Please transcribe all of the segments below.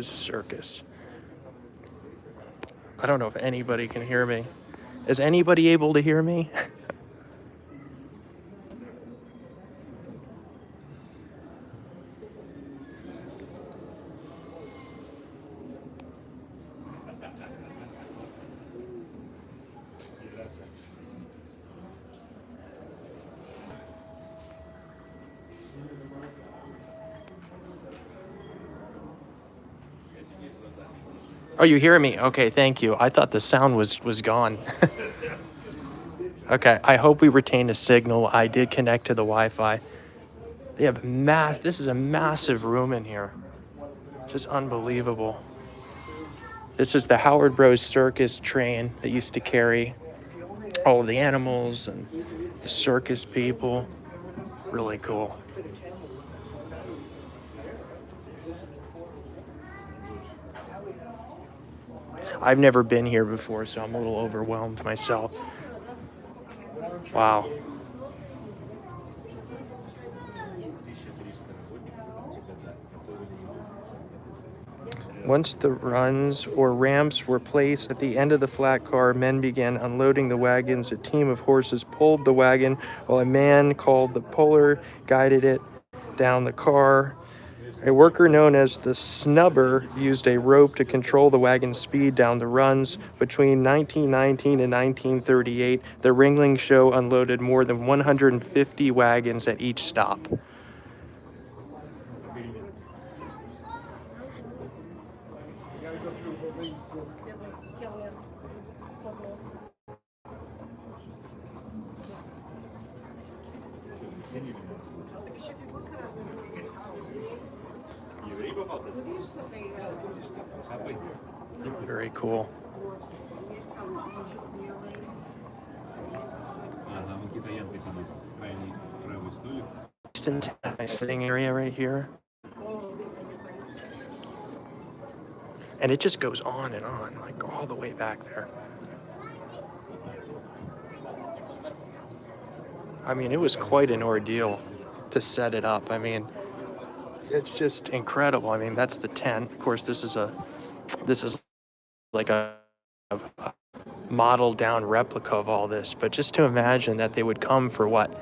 Circus. I don't know if anybody can hear me. Is anybody able to hear me? Oh, you hear me? Okay, thank you. I thought the sound was gone. Okay, I hope we retain a signal. I did connect to the Wi-Fi. They have this is a massive room in here. Just unbelievable. This is the Howard Bros Circus train that used to carry all of the animals and the circus people. Really cool. I've never been here before, so I'm a little overwhelmed myself. Wow. Once the runs or ramps were placed at the end of the flat car, men began unloading the wagons. A team of horses pulled the wagon while a man called the puller guided it down the car. A worker known as the snubber used a rope to control the wagon's speed down the runs. Between 1919 and 1938, the Ringling show unloaded more than 150 wagons at each stop. Very cool. My sitting area right here. And it just goes on and on, like all the way back there. I mean, it was quite an ordeal to set it up. I mean, it's just incredible. I mean, that's the tent. Of course, this is like a modeled down replica of all this. But just to imagine that they would come for what,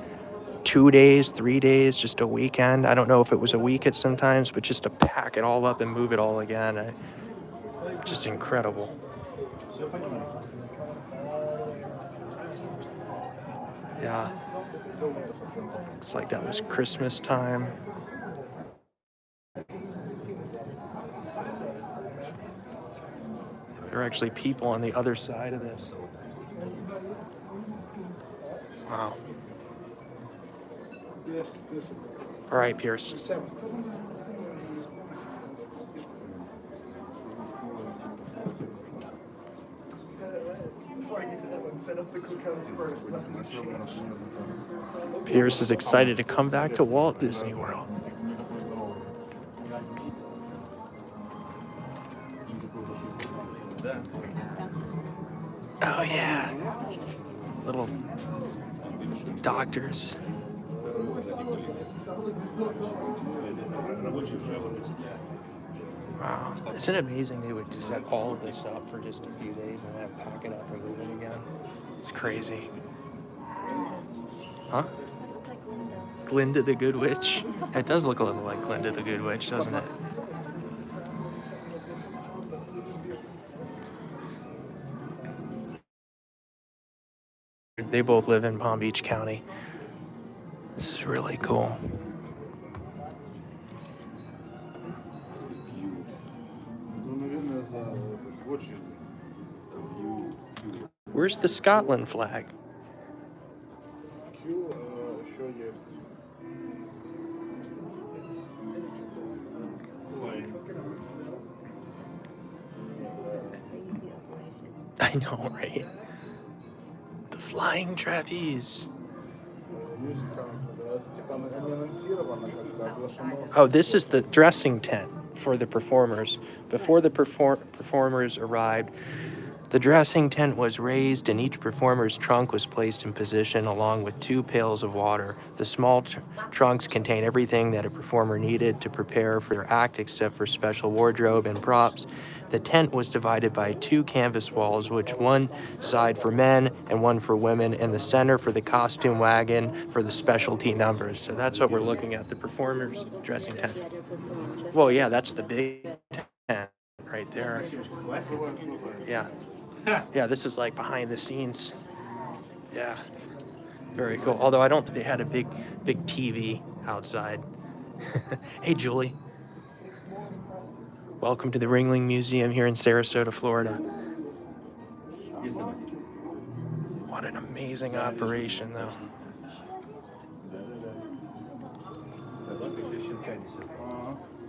2 days, 3 days, just a weekend. I don't know if it was a week at sometimes, but just to pack it all up and move it all again. Just incredible. Yeah. It's like that was Christmas time. There are actually people on the other side of this. Wow. All right, Pierce. Pierce is excited to come back to Walt Disney World. Oh yeah, little doctors. Wow, isn't it amazing they would set all of this up for just a few days and then pack it up and move it again? It's crazy. Huh? Glinda the Good Witch? It does look a little like Glinda the Good Witch, doesn't it? They both live in Palm Beach County. This is really cool. Where's the Scotland flag? I know, right? The flying trapeze. Oh, this is the dressing tent for the performers. Before the performers arrived, The dressing tent was raised and each performer's trunk was placed in position along with 2 pails of water. The small trunks contain everything that a performer needed to prepare for their act except for special wardrobe and props. The tent was divided by 2 canvas walls, which one side for men and one for women, and the center for the costume wagon for the specialty numbers. So that's what we're looking at, the performer's dressing tent. Well, yeah, that's the big tent right there. Yeah. Yeah, this is like behind the scenes. Yeah, very cool. Although I don't think they had a big TV outside. Hey, Julie. Welcome to the Ringling Museum here in Sarasota, Florida. What an amazing operation, though.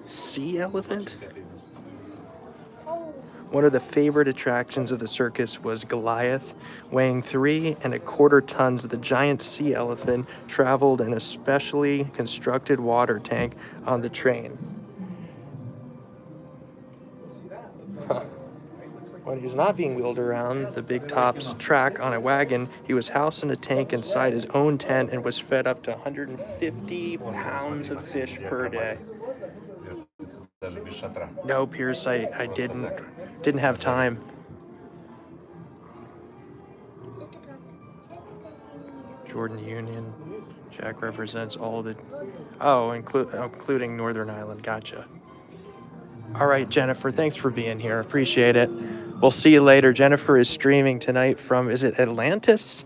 Sea elephant? One of the favorite attractions of the circus was Goliath. Weighing 3¼ tons, the giant sea elephant traveled in a specially constructed water tank on the train. When he was not being wheeled around the Big Top's track on a wagon, he was housed in a tank inside his own tent and was fed up to 150 pounds of fish per day. No, Pierce, I didn't have time. Jordan Union. Jack represents all the... Oh, including Northern Ireland. Gotcha. All right, Jennifer, thanks for being here. Appreciate it. We'll see you later. Jennifer is streaming tonight from, is it Atlantis?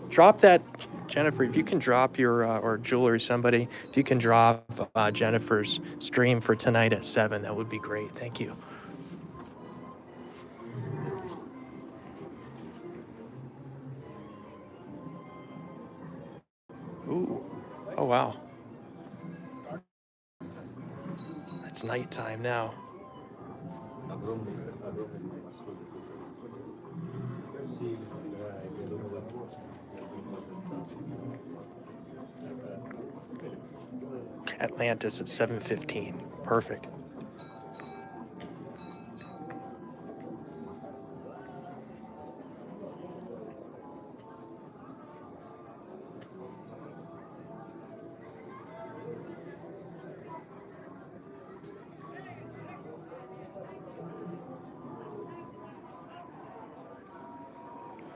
Drop that, Jennifer, if you can drop your, or Jewelry, somebody, if you can drop Jennifer's stream for tonight at 7, that would be great. Thank you. Ooh. Oh, wow. It's nighttime now. Atlantis at 7:15. Perfect.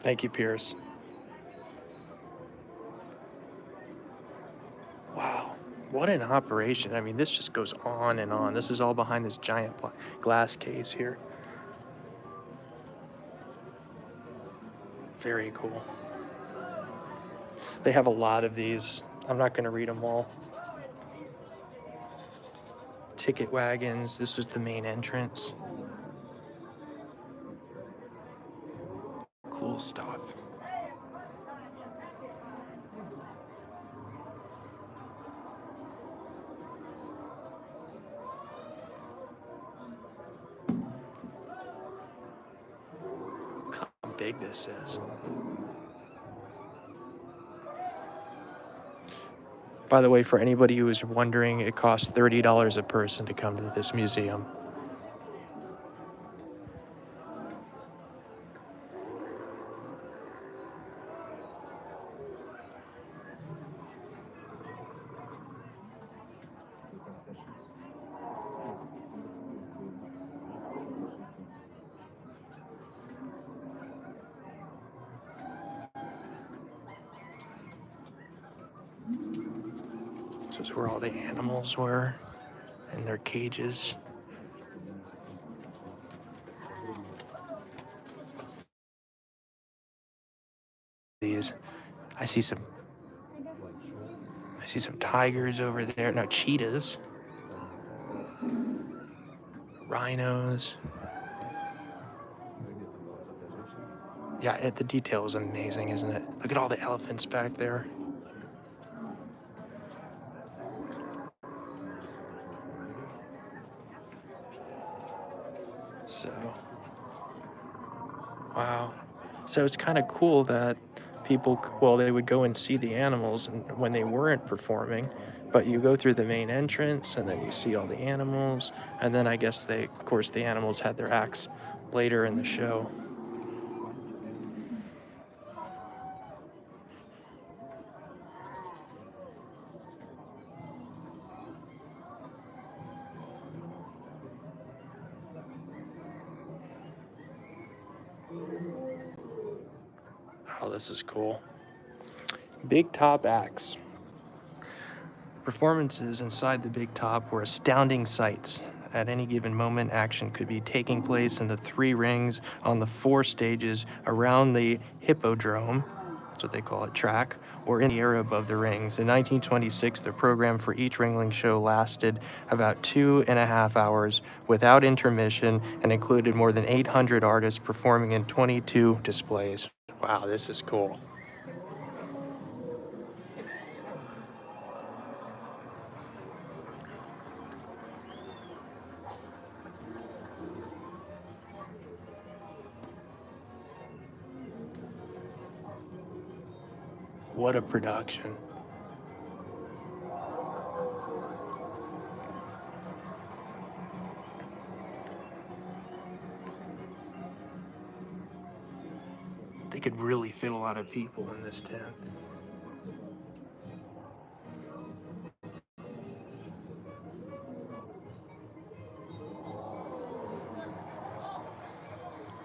Thank you, Pierce. Wow, what an operation. I mean, this just goes on and on. This is all behind this giant glass case here. Very cool. They have a lot of these. I'm not going to read them all. Ticket wagons. This is the main entrance. Cool stuff. Look how big this is. By the way, for anybody who is wondering, it costs $30 a person to come to this museum. This is where all the animals were in their cages. These, I see some tigers over there. No, cheetahs. Rhinos. Yeah, the detail is amazing, isn't it? Look at all the elephants back there. So, wow. So it's kind of cool that people, well, they would go and see the animals when they weren't performing, but you go through the main entrance and then you see all the animals, and then I guess of course the animals had their acts later in the show. Oh, this is cool. Big Top acts. Performances inside the Big Top were astounding sights. At any given moment, action could be taking place in the 3 rings on the 4 stages around the Hippodrome, that's what they call it, track, or in the area above the rings. In 1926, the program for each Ringling show lasted about 2.5 hours without intermission and included more than 800 artists performing in 22 displays. Wow, this is cool. What a production. They could really fit a lot of people in this tent.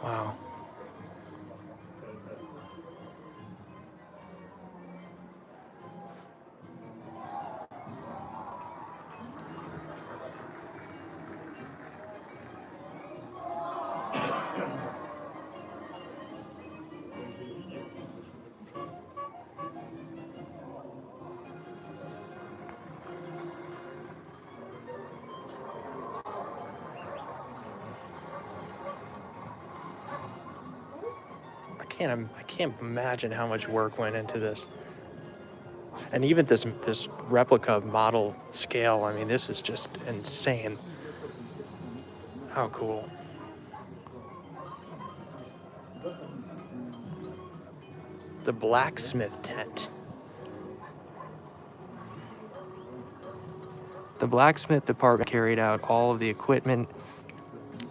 Wow. I can't imagine how much work went into this. And even this replica model scale, I mean, this is just insane. How cool. The blacksmith tent. The blacksmith department carried out all of the equipment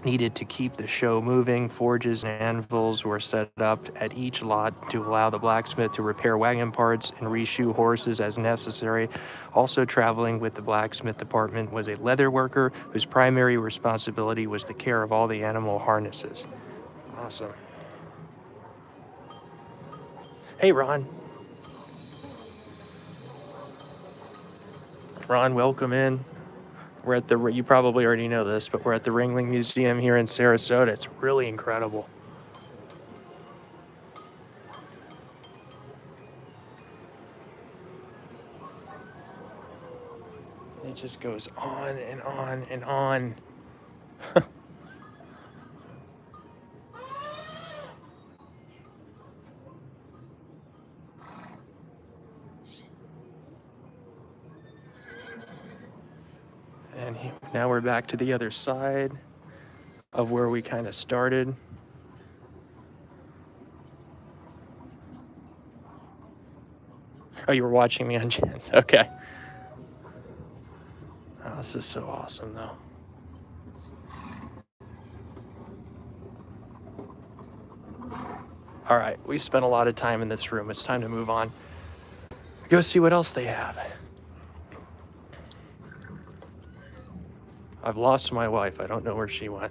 needed to keep the show moving. Forges and anvils were set up at each lot to allow the blacksmith to repair wagon parts and reshoe horses as necessary. Also traveling with the blacksmith department was a leather worker whose primary responsibility was the care of all the animal harnesses. Awesome. Hey, Ron. Ron, welcome in. We're at the, you probably already know this, but we're at the Ringling Museum here in Sarasota. It's really incredible. It just goes on and on and on. And now we're back to the other side of where we kind of started. Oh, you were watching me on chance. Okay. Oh, this is so awesome, though. All right, we spent a lot of time in this room. It's time to move on. Go see what else they have. I've lost my wife. I don't know where she went.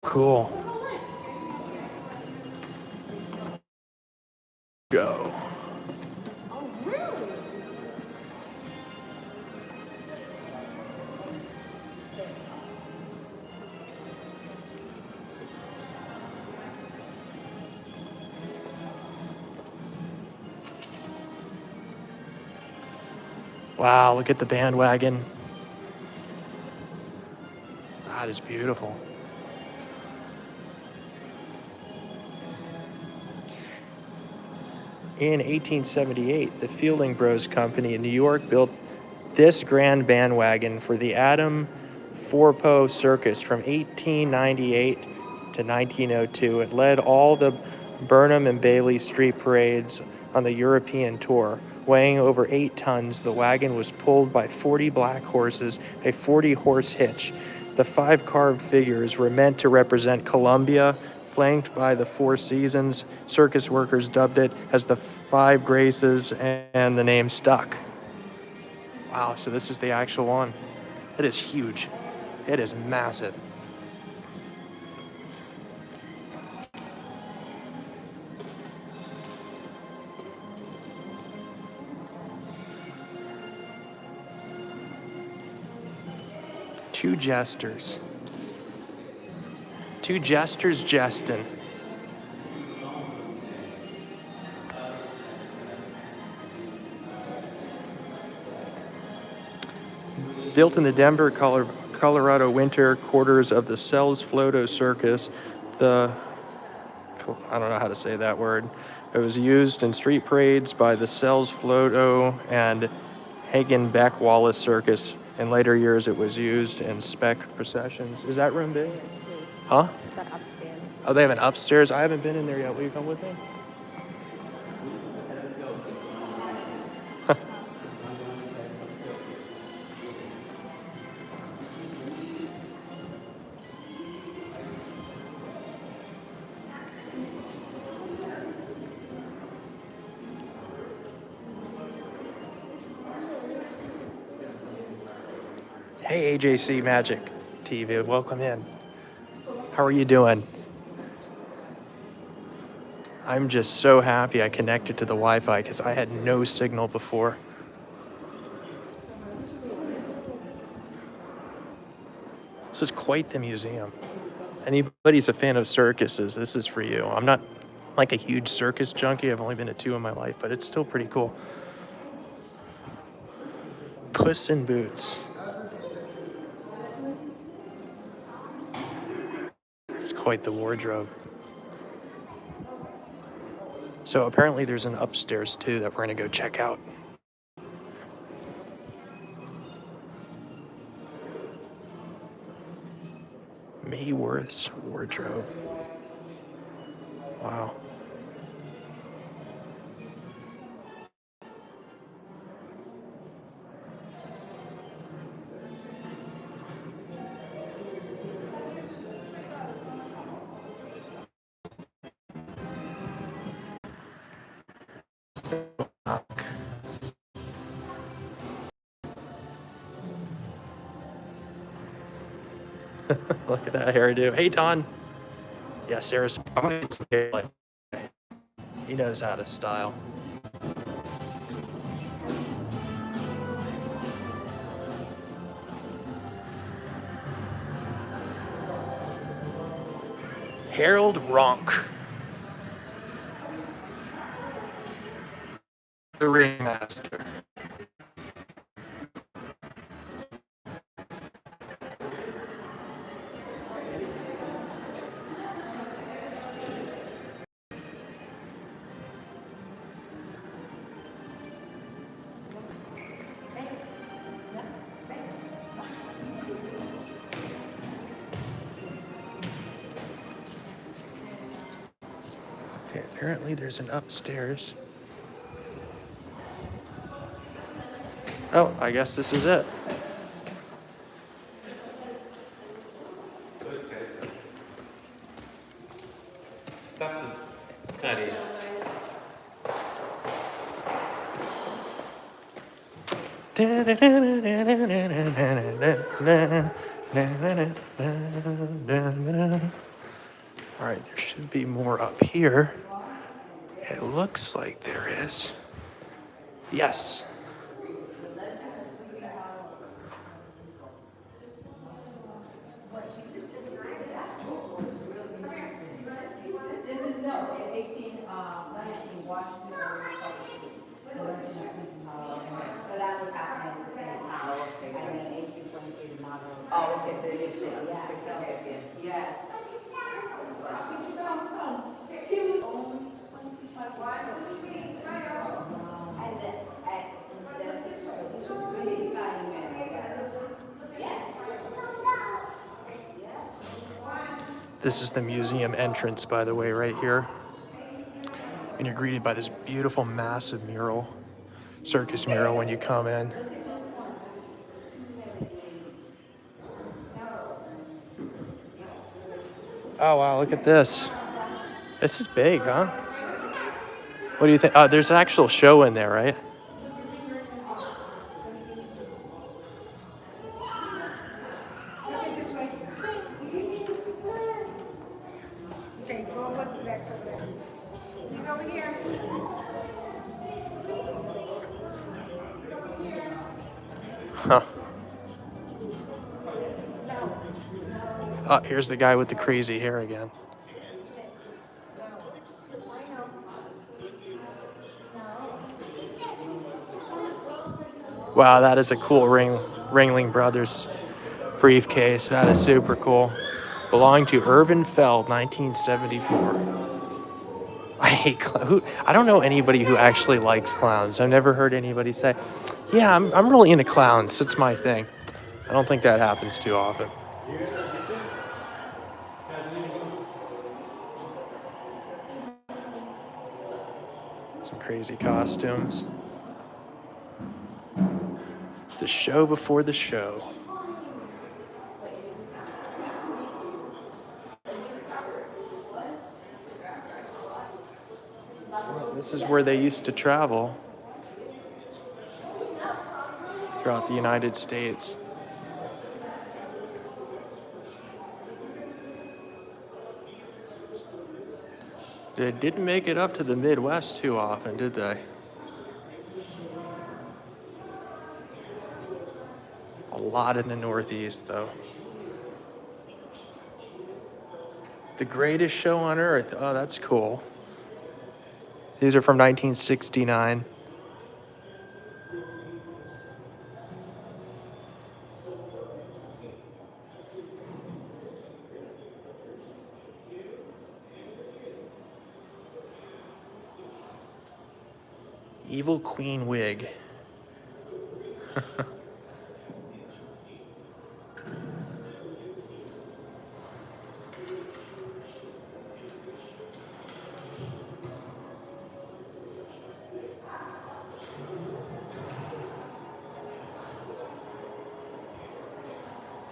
Cool. Go. Oh, really? Wow, look at the bandwagon. That is beautiful. In 1878, the Fielding Bros Company in New York built this grand bandwagon for the Adam Forpo Circus from 1898 to to 1902. It led all the Burnham and Bailey street parades on the European tour. Weighing over 8 tons, the wagon was pulled by 40 black horses, a 40-horse hitch. The 5 carved figures were meant to represent Columbia, flanked by the 4 Seasons. Circus workers dubbed it as the 5 Graces, and the name stuck. Wow, so this is the actual one. It is huge. It is massive. Two jesters jesting. Built in the Denver, Colorado winter quarters of the Sells Floto Circus, I don't know how to say that word. It was used in street parades by the Sells Floto and Hagen Beck Wallace Circus. In later years, it was used in spec processions. Is that room big? Huh? That upstairs. Oh, they have an upstairs? I haven't been in there yet. Will you come with me? Hey, AJC Magic TV, welcome in. How are you doing? I'm just so happy I connected to the Wi-Fi because I had no signal before. This is quite the museum. Anybody's a fan of circuses, this is for you. I'm not like a huge circus junkie. I've only been to 2 in my life, but it's still pretty cool. Puss in Boots. It's quite the wardrobe. So apparently there's an upstairs too that we're gonna go check out. Mayworth's wardrobe. Wow. Look at that hairdo. Hey, Ton. Yeah, Sarasota. He knows how to style. Harold Ronk. The ringmaster. Okay, apparently there's an upstairs. Oh, I guess this is it. All right, there should be more up here. It looks like there is. Yes. Oh, okay, so you're sick, yeah. This is the museum entrance, by the way, right here. And you're greeted by this beautiful, massive mural, circus mural when you come in. Oh, wow, look at this. This is big, huh? What do you think? Oh, there's an actual show in there, right? Okay, go over the back over there. He's over here. Huh. Oh, here's the guy with the crazy hair again. Wow, that is a cool Ringling Brothers briefcase. That is super cool. Belonging to Irvin Feld, 1974. I hate clowns. I don't know anybody who actually likes clowns. I've never heard anybody say, yeah, I'm really into clowns. It's my thing. I don't think that happens too often. Some crazy costumes. The show before the show. Well, this is where they used to travel throughout the United States. They didn't make it up to the Midwest too often, did they? A lot in the Northeast, though. The Greatest Show on Earth. Oh, that's cool. These are from 1969. Evil Queen wig.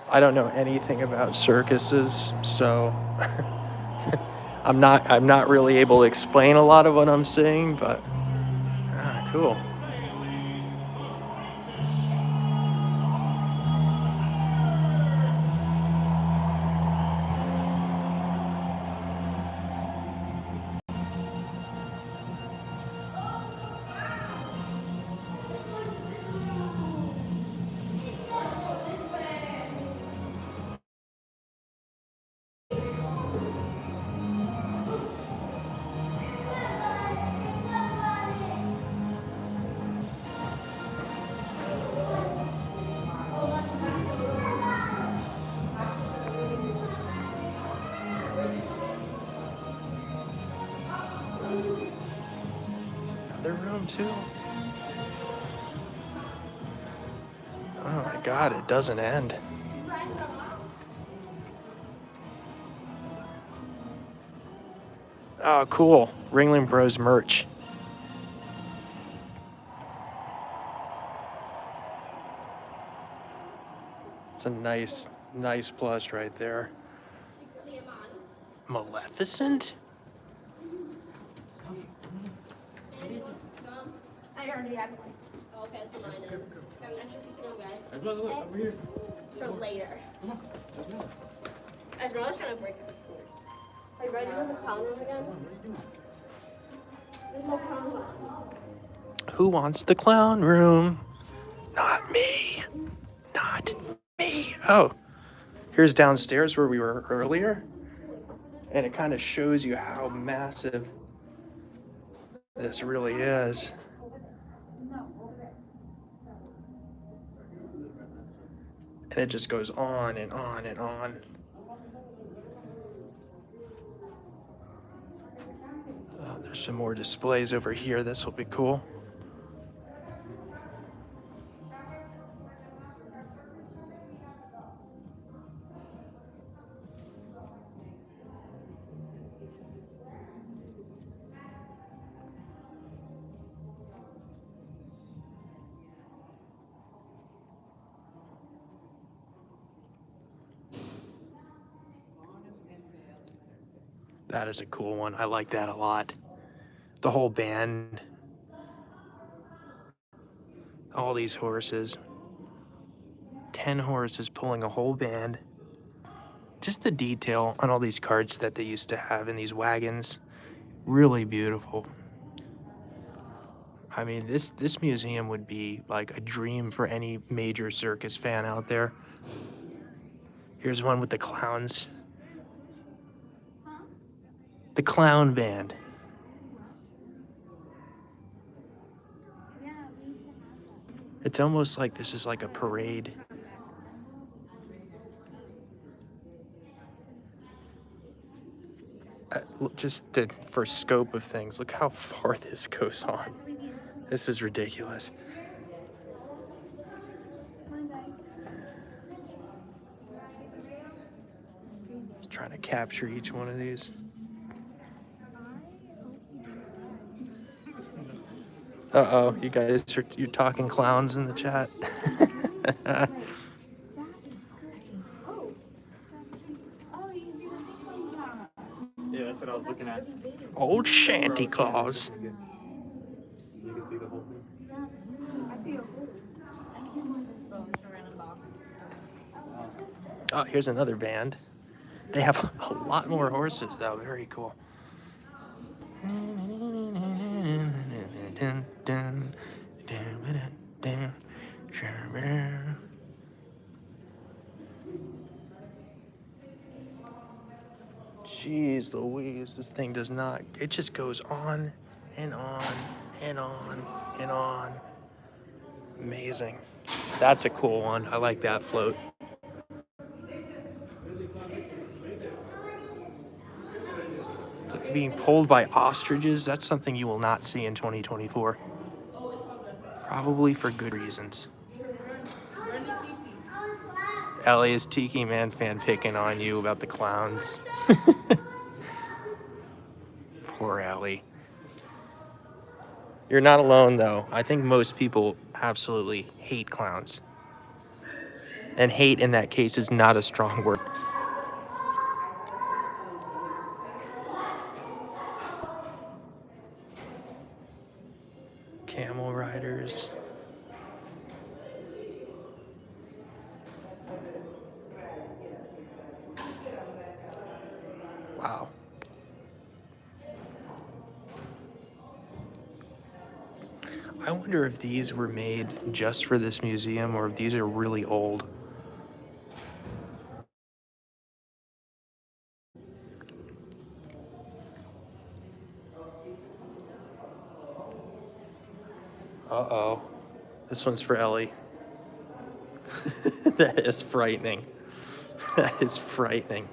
I don't know anything about circuses, so I'm not really able to explain a lot of what I'm seeing, but cool. Another room too? Oh my god, it doesn't end. Oh, cool. Ringling Bros merch. It's a nice plush right there. Maleficent? I already have one. Oh, okay, so mine is. Got an extra piece of gum, guys. Over here. For later. Come on. Let's go. Esmeralda's trying to break her fingers. Are you ready to go to the clown room again? What are you doing? There's no clown room. Who wants the clown room? Not me. Not me. Oh, here's downstairs where we were earlier. And it kind of shows you how massive this really is. And it just goes on and on and on. There's some more displays over here. This will be cool. That is a cool one. I like that a lot. The whole band. All these horses. 10 horses pulling a whole band. Just the detail on all these carts that they used to have in these wagons. Really beautiful. I mean, this museum would be like a dream for any major circus fan out there. Here's one with the clowns. The clown band. It's almost like this is like a parade. For scope of things, look how far this goes on. This is ridiculous. Trying to capture each one of these. Uh-oh, you're talking clowns in the chat. Yeah, that's what I was looking at. Old Shanty Claus. You can see the whole thing. I see a hole. I can't move this phone. It's a random box. Oh, here's another band. They have a lot more horses, though. Very cool. Jeez Louise, this thing does not, it just goes on and on and on and on. Amazing. That's a cool one. I like that float. Being pulled by ostriches, that's something you will not see in 2024. Probably for good reasons. Ellie is Tiki Man fan picking on you about the clowns. Poor Ellie. You're not alone, though. I think most people absolutely hate clowns. And hate in that case is not a strong word. Camel riders. Wow. I wonder if these were made just for this museum or if these are really old. Uh-oh. This one's for Ellie. That is frightening. That is frightening.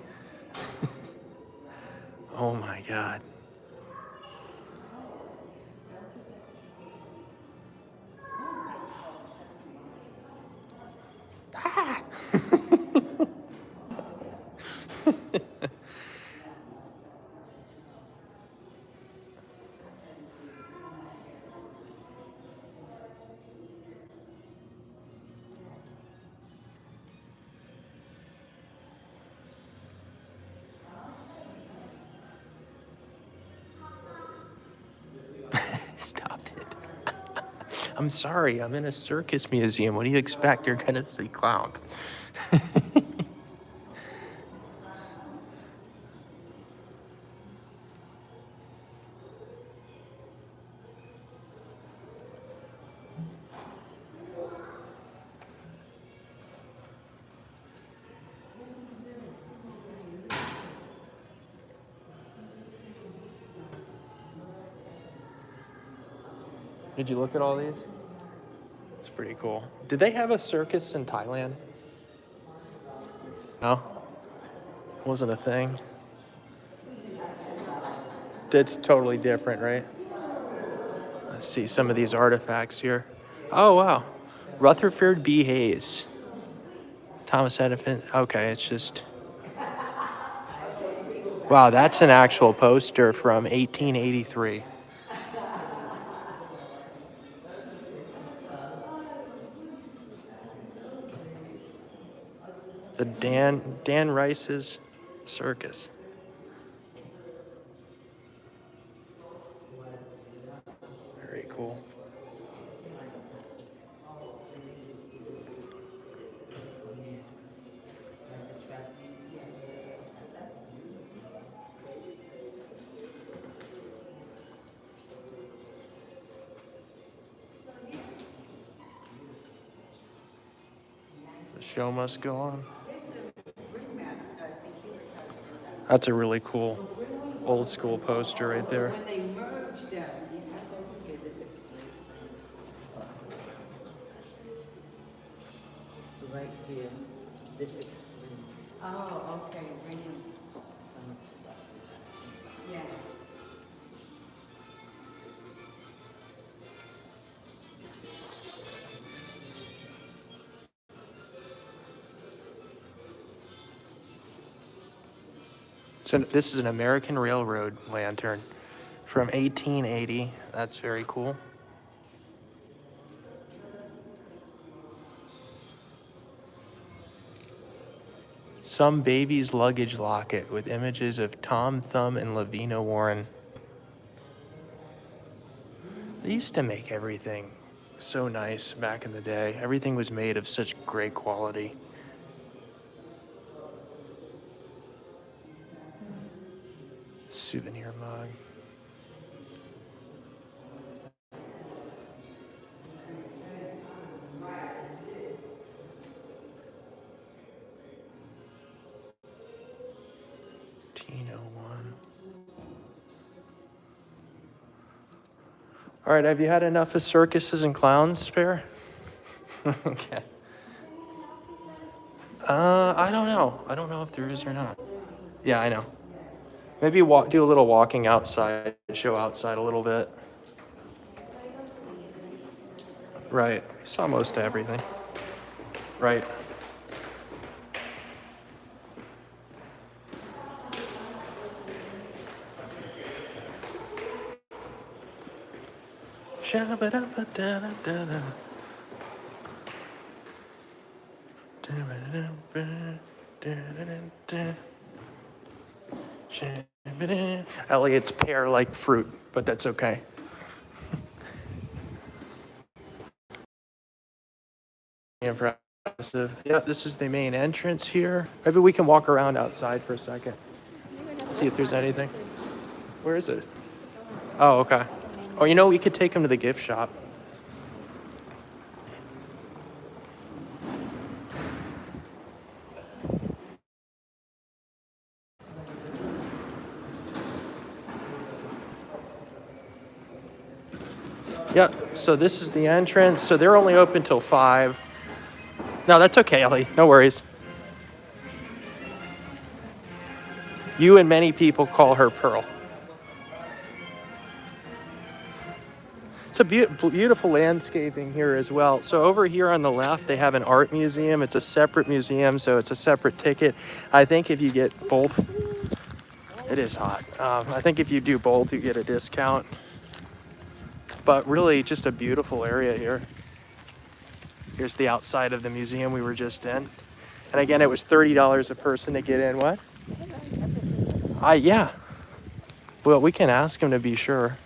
Oh my God. Ah! Stop it. I'm sorry, I'm in a circus museum. What do you expect? You're gonna see clowns. Did you look at all these? It's pretty cool. Did they have a circus in Thailand? No? Wasn't a thing? It's totally different, right? Let's see some of these artifacts here. Oh, wow. Rutherford B. Hayes. Thomas Edison. Okay, it's just... Wow, that's an actual poster from 1883. The Dan Rice's Circus. cool. The show must go on. That's a really cool old school poster right there. When they merged them, you have to, okay, this explains things. Right here, this explains. Oh, okay, bringing some of the stuff. Yeah. So this is an American Railroad lantern from 1880. That's very cool. Some baby's luggage locket with images of Tom Thumb and Lavina Warren. They used to make everything so nice back in the day. Everything was made of such great quality. Souvenir mug. Tino one. All right, have you had enough of circuses and clowns, Spare? Okay. I don't know. I don't know if there is or not. Yeah, I know. Maybe do a little walking outside, show outside a little bit. Right. I saw most of everything. Right. Shabba-dabba-da-da-da-da. Elliot's pear-like fruit, but that's okay. Impressive. Yeah, this is the main entrance here. Maybe we can walk around outside for a second. See if there's anything. Where is it? Oh, okay. Oh, you know, we could take him to the gift shop. Yep, so this is the entrance. So they're only open till 5. No, that's okay, Ellie. No worries. You and many people call her Pearl. It's a beautiful landscaping here as well. So over here on the left, they have an art museum. It's a separate museum, so it's a separate ticket. I think if you get both, it is hot. I think if you do both, you get a discount. But really, just a beautiful area here. Here's the outside of the museum we were just in. And again, it was $30 a person to get in. What? Yeah. Well, we can ask him to be sure.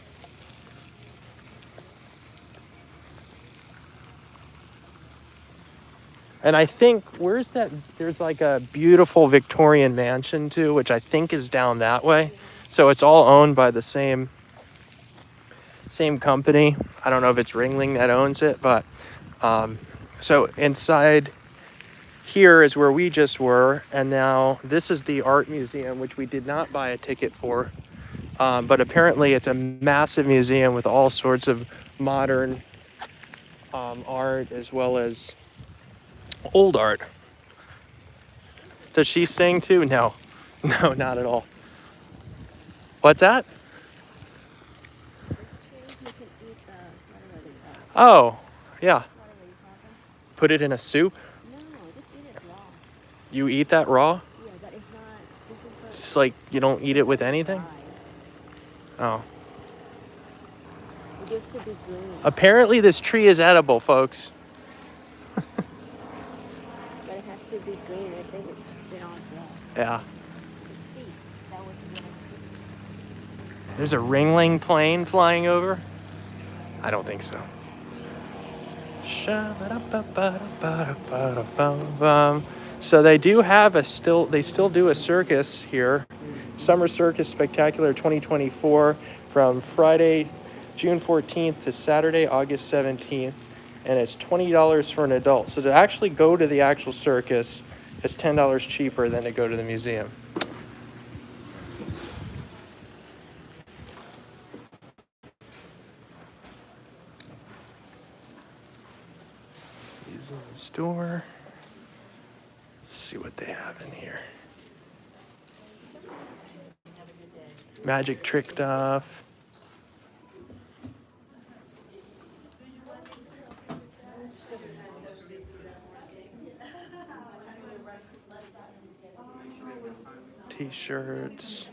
And I think, where's that? There's like a beautiful Victorian mansion too, which I think is down that way. So it's all owned by the same company. I don't know if it's Ringling that owns it, but so inside here is where we just were, and now this is the art museum, which we did not buy a ticket for, but apparently it's a massive museum with all sorts of modern art as well as old art. Does she sing too? No, not at all. What's that? Oh, yeah. Put it in a soup? No, just eat it raw. You eat that raw? Yeah, but it's not. This is It's like you don't eat it with anything? Oh. It used to be green. Apparently this tree is edible, folks. But it has to be green. I think it's been on raw. Yeah. The seed, that was the one. There's a Ringling plane flying over. I don't think so. So they do have they still do a circus here. Summer Circus Spectacular 2024 from Friday, June 14th to Saturday, August 17th. And it's $20 for an adult. So to actually go to the actual circus is $10 cheaper than to go to the museum. Museum store. Let's see what they have in here. Magic trick stuff. T-shirts.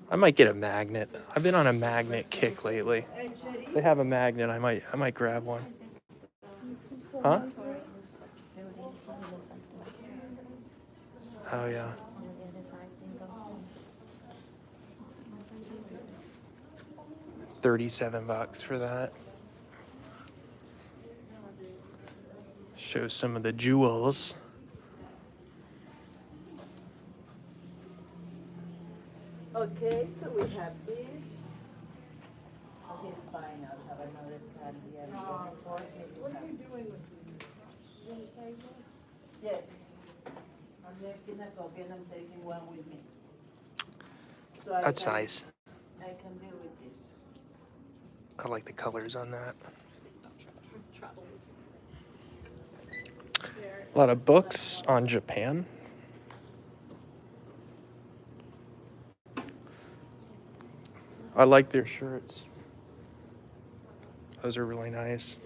I might get a magnet. I've been on a magnet kick lately. They have a magnet. I might grab one. Huh? Oh yeah. $37 for that. Shows some of the jewels. Okay, so we have this. Okay, fine, I'll have another candy. What are you doing with these? Yes. I'm making a copy and I'm taking one with me. So That's nice. I can deal with this. I like the colors on that. A lot of books on Japan. I like their shirts. Those are really nice.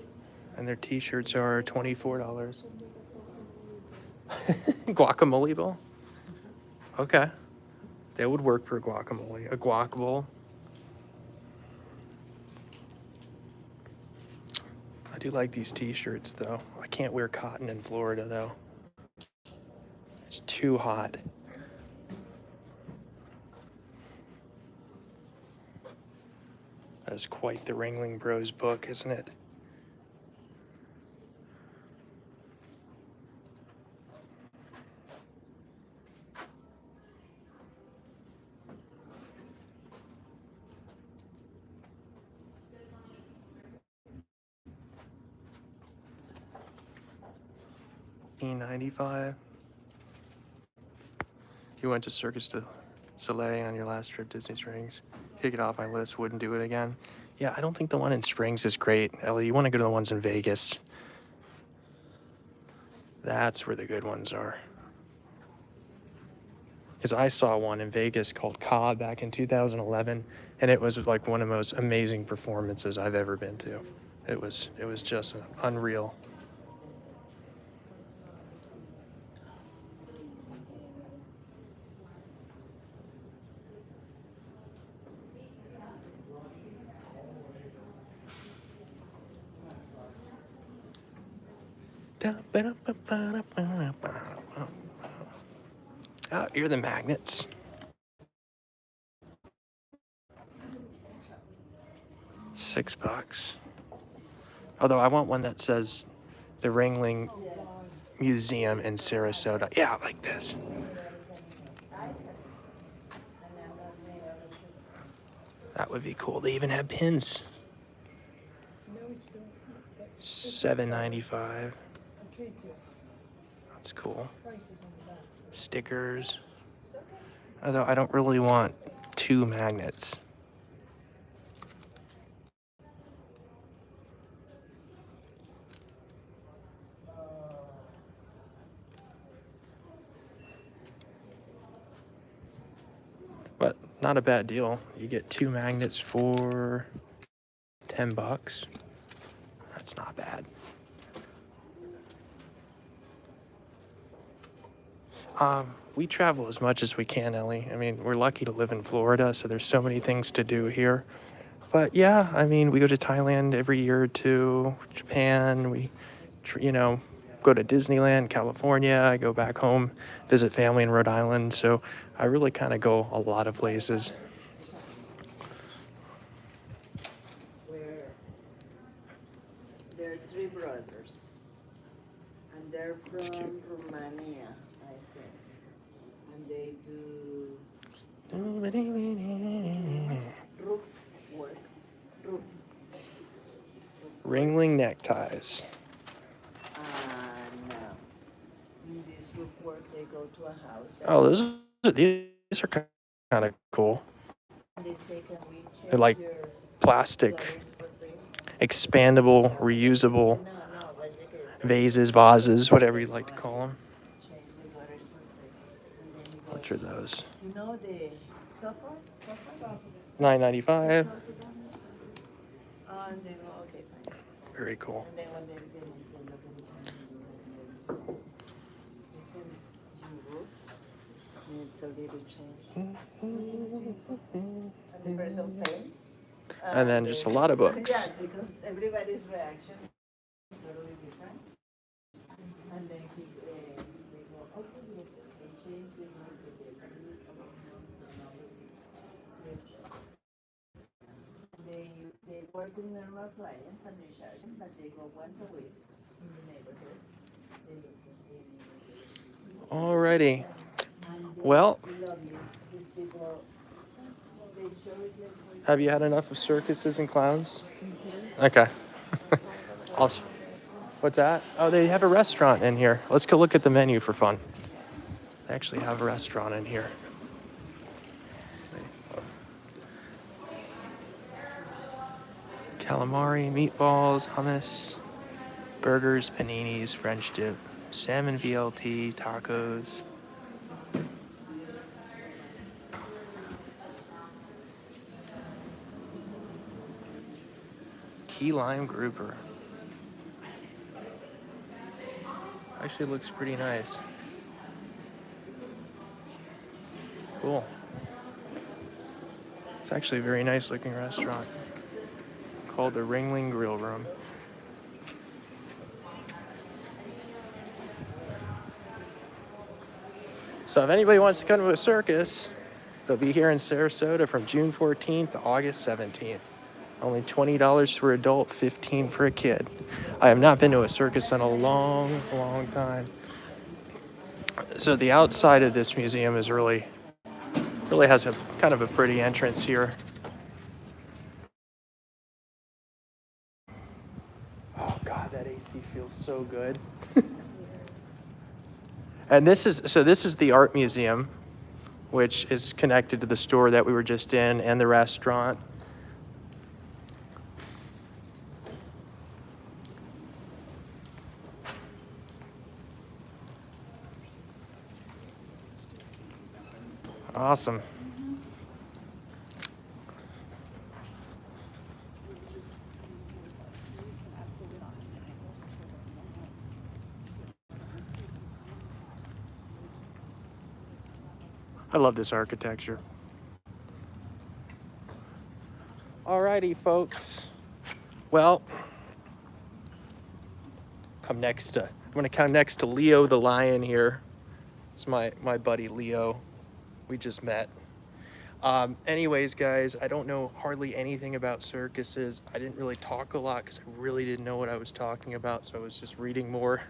And their t-shirts are $24. Guacamole bowl? Okay. That would work for guacamole. A guac bowl. I do like these t-shirts though. I can't wear cotton in Florida though. It's too hot. That's quite the Ringling Bros book, isn't it? $18.95. You went to Circus du Soleil on your last trip, Disney Springs. Take it off my list, wouldn't do it again. Yeah, I don't think the one in Springs is great. Ellie, you want to go to the ones in Vegas. That's where the good ones are. Because I saw one in Vegas called Cobb back in 2011, and it was like one of the most amazing performances I've ever been to. It was just unreal. Oh, you're the magnets. $6. Although I want one that says the Ringling Museum in Sarasota. Yeah, like this. That would be cool. They even have pins. $7.95. That's cool. Stickers. Although I don't really want two magnets. But not a bad deal. You get two magnets for $10. That's not bad. We travel as much as we can, Ellie. I mean, we're lucky to live in Florida, so there's so many things to do here. But yeah, I mean, we go to Thailand every year or two, Japan, we, go to Disneyland, California. I go back home, visit family in Rhode Island. So I really kind of go a lot of places. from cute. Romania, I think. And they do roof work. Roof. Ringling neckties. And in this roof work, they go to a house. Oh, these are kind of cool. And they say, can we They're change like your plastic, gutters for free? expandable, reusable No, but you can vases, vases, whatever you like to call them. change the gutters for free. And then you Which go, are those? you know the sofa? $9.95. And they go, okay, fine. Very cool. And then when they finish, they look at it. They send you roof. And it's a little change. And the person fails. And then just a lot of books. Yeah, because everybody's reaction is totally different. And then they go, okay, yes, they change the roof with the police. They work with normal clients and they charge them, but they go once a week in the neighborhood. They look for seniors. Alrighty. And they Well, love you. These people, they show it like have you had enough of circuses and clowns? Okay. What's that? Oh, they have a restaurant in here. Let's go look at the menu for fun. They actually have a restaurant in here. Calamari, meatballs, hummus, burgers, paninis, French dip, salmon BLT, tacos. Key lime grouper. Actually looks pretty nice. Cool. It's actually a very nice looking restaurant called the Ringling Grill Room. So if anybody wants to come to a circus, they'll be here in Sarasota from June 14th to August 17th. Only $20 for adult, $15 for a kid. I have not been to a circus in a long, long time. So the outside of this museum is really has a kind of a pretty entrance here. Oh God, that AC feels so good. And this is the art museum, which is connected to the store that we were just in and the restaurant. Awesome. I love this architecture. Alrighty, folks. Well, I'm gonna come next to Leo the lion here. It's my buddy Leo. We just met. Anyways, guys, I don't know hardly anything about circuses. I didn't really talk a lot because I really didn't know what I was talking about, so I was just reading more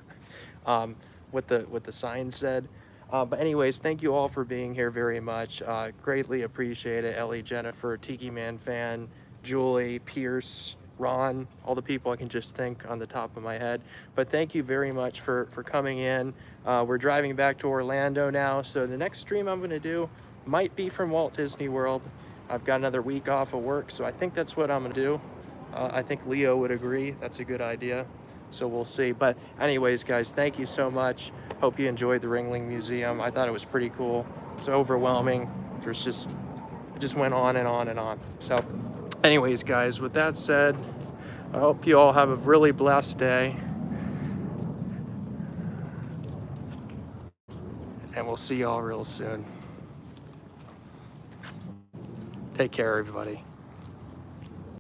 what the sign said. But anyways, thank you all for being here very much. Greatly appreciate it. Ellie, Jennifer, Tiki Man Fan, Julie, Pierce, Ron, all the people I can just think on the top of my head. But thank you very much for coming in. We're driving back to Orlando now, so the next stream I'm gonna do might be from Walt Disney World. I've got another week off of work, so I think that's what I'm gonna do. I think Leo would agree. That's a good idea. So we'll see. But anyways, guys, thank you so much. Hope you enjoyed the Ringling Museum. I thought it was pretty it was overwhelming. It just went on and on and on. So anyways, guys, with that said, I hope you all have a really blessed day. And we'll see y'all real soon. Take care, everybody.